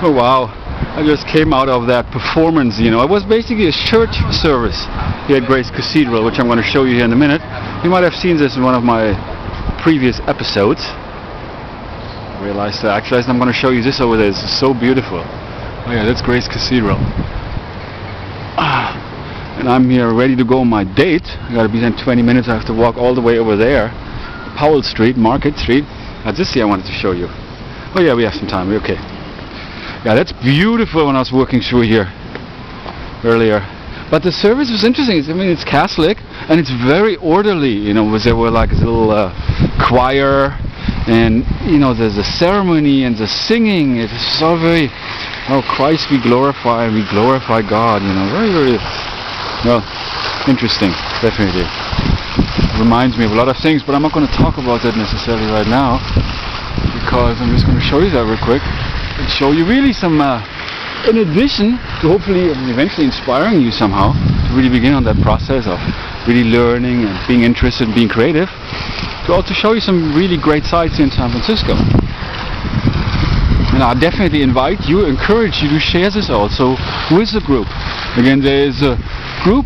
Oh wow, I just came out of that performance, you know. It was basically a church service here at Grace Cathedral, which I'm going to show you here in a minute. You might have seen this in one of my previous episodes. I realized that actually I'm going to show you this over there. This is so beautiful. Oh yeah, that's Grace Cathedral. And I'm here ready to go on my date. I gotta be there in 20 minutes. I have to walk all the way over there, Powell Street, Market Street. That's this here I wanted to show you. Oh yeah, we have some time. We're okay. Yeah, that's beautiful when I was working through here earlier. But the service was interesting. I mean, it's Catholic and it's very orderly. You know, there were like a little choir, and you know, there's a ceremony and the singing. It's so very, oh Christ, we glorify God. You know, very, very. Well, interesting, definitely. Reminds me of a lot of things, but I'm not going to talk about that necessarily right now, because I'm just going to show you that real quick and show you really some, in addition to hopefully eventually inspiring you somehow to really begin on that process of really learning and being interested and being creative, to also show you some really great sites here in San Francisco. And I definitely encourage you to share this also with the group. Again, there is a group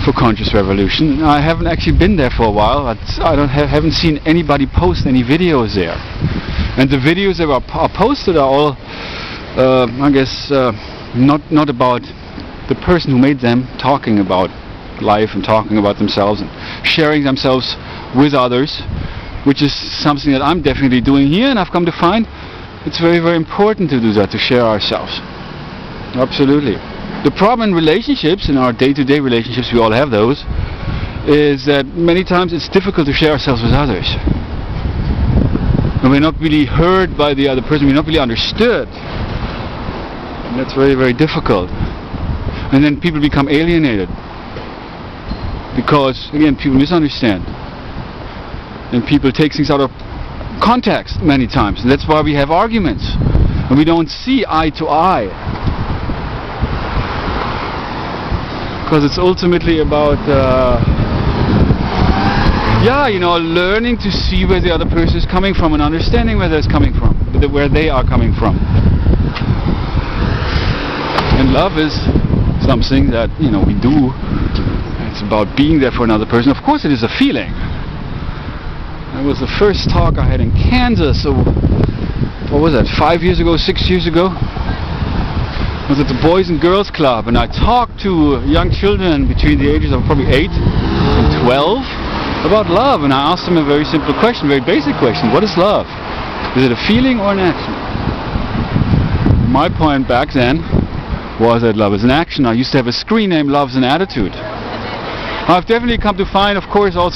for Conscious Revolution. I haven't actually been there for a while. Haven't seen anybody post any videos there. And the videos that are posted are all, I guess, not about the person who made them, talking about life and talking about themselves and sharing themselves with others, which is something that I'm definitely doing here, and I've come to find it's very, very important to do that, to share ourselves. Absolutely. The problem in relationships, in our day-to-day relationships, we all have those, is that many times it's difficult to share ourselves with others. And we're not really heard by the other person, we're not really understood. And that's very, very difficult. And then people become alienated. Because, again, people misunderstand. And people take things out of context many times. And that's why we have arguments. And we don't see eye to eye. Because it's ultimately about, learning to see where the other person is coming from and understanding where they're coming from, where they are coming from. And love is something that, we do. It's about being there for another person. Of course, it is a feeling. That was the first talk I had in Kansas. So, what was that? 5 years ago, 6 years ago? I was at the Boys and Girls Club, and I talked to young children between the ages of probably 8 and 12 about love, and I asked them a very simple question, very basic question: what is love? Is it a feeling or an action? My point back then was that love is an action. I used to have a screen name, Love's an Attitude. I've definitely come to find, of course, of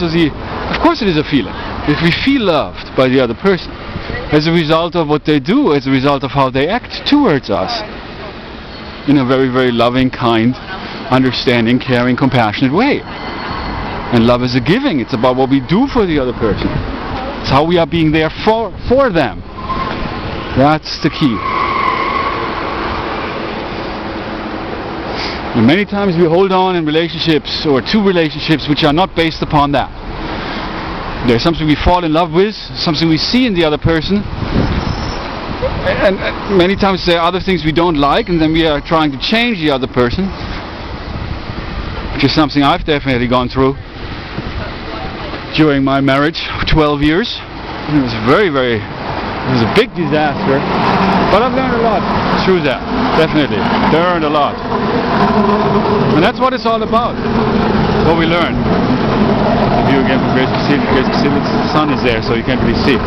course it is a feeling. If we feel loved by the other person, as a result of what they do, as a result of how they act towards us, in a very, very loving, kind, understanding, caring, compassionate way. And love is a giving. It's about what we do for the other person. It's how we are being there for them. That's the key. And many times we hold on in relationships or to relationships which are not based upon that. There's something we fall in love with, something we see in the other person, and many times there are other things we don't like, and then we are trying to change the other person, which is something I've definitely gone through during my marriage of 12 years. It was it was a big disaster, but I've learned a lot through that, definitely. Learned a lot. And that's what it's all about, what we learn. The view again from Grace Cathedral, the sun is there, so you can't really see.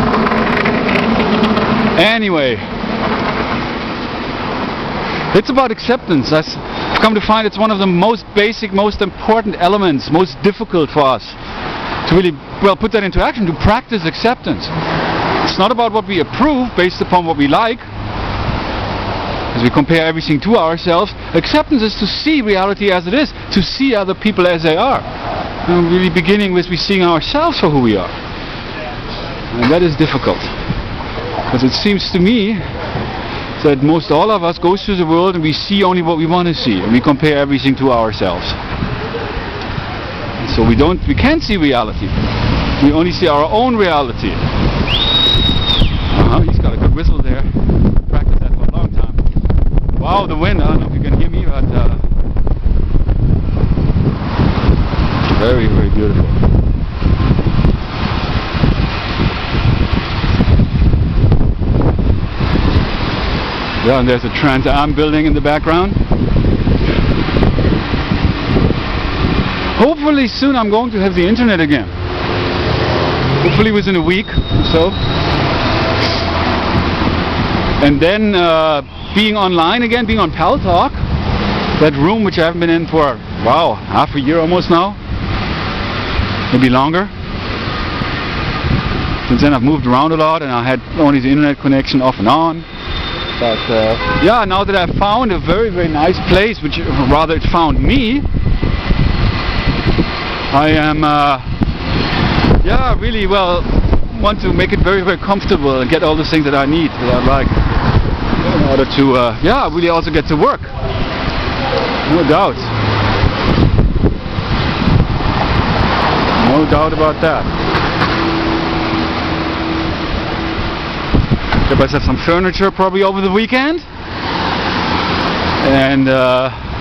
Anyway, it's about acceptance. I've come to find it's one of the most basic, most important elements, most difficult for us to really, put that into action, to practice acceptance. It's not about what we approve based upon what we like, as we compare everything to ourselves. Acceptance is to see reality as it is, to see other people as they are. And really beginning with seeing ourselves for who we are. And that is difficult. Because it seems to me that most all of us go through the world and we see only what we want to see, and we compare everything to ourselves. And so we can't see reality. We only see our own reality. He's got a good whistle there. Practiced that for a long time. Yeah, and there's a Trans Am building in the background. Hopefully soon I'm going to have the internet again. Hopefully within a week or so. And then being online again, being on Pal Talk, that room which I haven't been in for, wow, half a year almost now, maybe longer. Since then I've moved around a lot and I had only the internet connection off and on. But yeah, now that I've found a very, very nice place, which rather it found me, I am, yeah, really, well, want to make it very, very comfortable and get all the things that I need, that I like, in order to, yeah, really also get to work. No doubt. No doubt about that. Get myself some furniture probably over the weekend. And,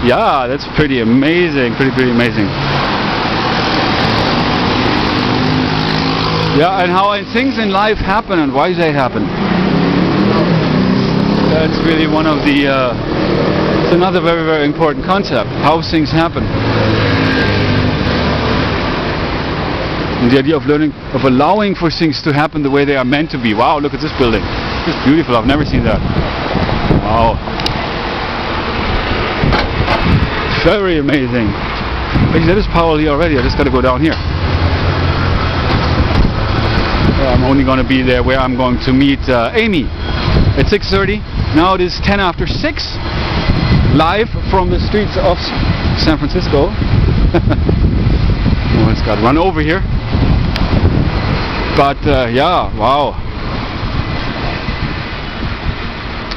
yeah, that's pretty amazing, pretty amazing. Yeah, and how things in life happen and why they happen. That's really one of the, it's another very, very important concept, how things happen. And the idea of learning, of allowing for things to happen the way they are meant to be. Wow, look at this building. It's beautiful, I've never seen that. Wow. Very amazing. Actually, that is Powell here already, I just gotta go down here. I'm only going to be there where I'm going to meet Amy at 6:30. Now it is 10 after 6, live from the streets of San Francisco. Oh, it's got to run over here. But yeah, wow.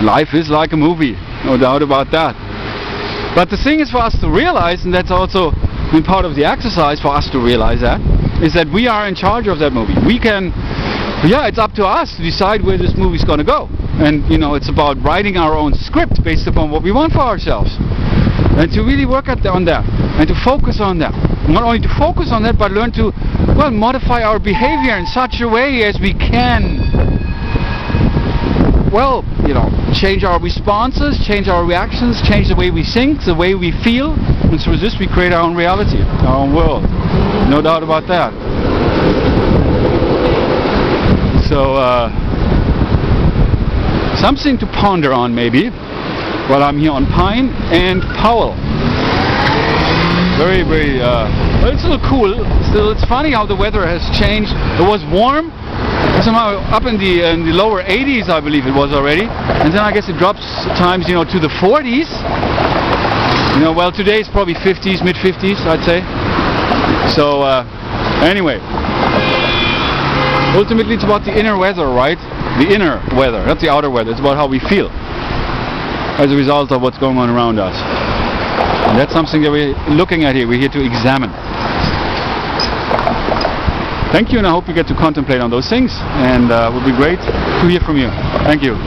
Life is like a movie, no doubt about that. But the thing is for us to realize, and that's also been part of the exercise for us to realize that, is that we are in charge of that movie. We can, yeah, it's up to us to decide where this movie's going to go. And, you know, it's about writing our own script based upon what we want for ourselves. And to really work on that. And to focus on that. Not only to focus on that, but learn to, well, modify our behavior in such a way as we can, well, you know, change our responses, change our reactions, change the way we think, the way we feel. And through this we create our own reality, our own world. No doubt about that. So, something to ponder on maybe while I'm here on Pine and Powell. Very, very, well, it's a little cool. Still, it's funny how the weather has changed. It was warm, somehow up in the lower 80s, I believe it was already. And then I guess it drops at times, you know, to the 40s. You know, well, today it's probably 50s, mid-50s, I'd say. So, anyway, ultimately it's about the inner weather, right? The inner weather, not the outer weather. It's about how we feel as a result of what's going on around us. And that's something that we're looking at here. We're here to examine. Thank you, and I hope you get to contemplate on those things. And it would be great to hear from you. Thank you.